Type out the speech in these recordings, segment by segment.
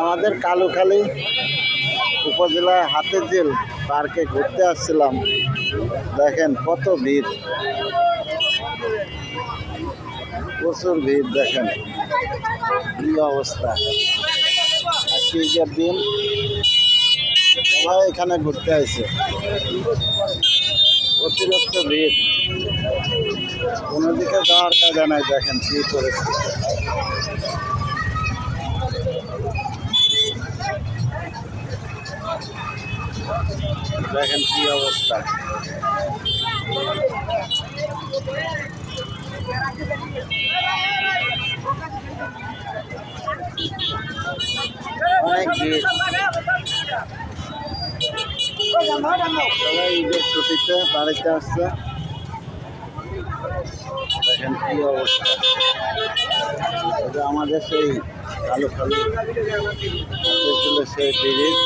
আমাদের কালুখালী উপজেলায় হাতের জেল পার্কে ঘুরতে আসছিলাম। দেখেন কত ভিড়, প্রচুর ভিড়। দেখেন কি অবস্থা, আজকের দিন সবাই এখানে ঘুরতে আসছে। অতিরিক্ত ভিড়, কোনো দিকে যাওয়ার কাজে নাই। দেখেন কি পরিস্থিতি, দেখেন কি অবস্থা। অনেক ভিড়, সবাই ঈদের ছুটিতে বাড়িতে আসছে। দেখেন কি অবস্থা, এটা আমাদের সেই কালুখালী সেই ব্রিজ।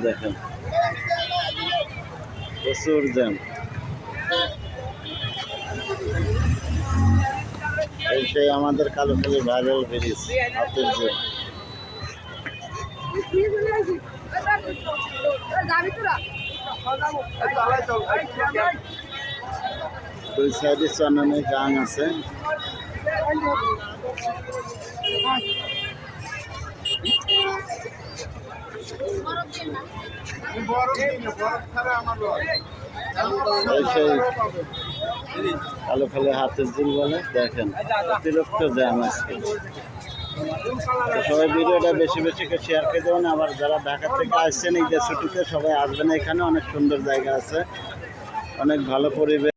দেখেন প্রচুর জ্যাম। এই সেই আমাদের কালুখালী ভাইরাল ব্রিজ, হাতের জেল। দুই সাইডে চন্দনের গাং আছে। কালুখালী হাতের জেল বলে। দেখেন অতিরিক্ত জ্যাম আজকে। সবাই ভিডিওটা বেশি বেশি করে শেয়ার করে দেবেন। আবার যারা ঢাকা থেকে আসছেন ঈদের ছুটিতে সবাই আসবেন, এখানে অনেক সুন্দর জায়গা আছে, অনেক ভালো পরিবেশ।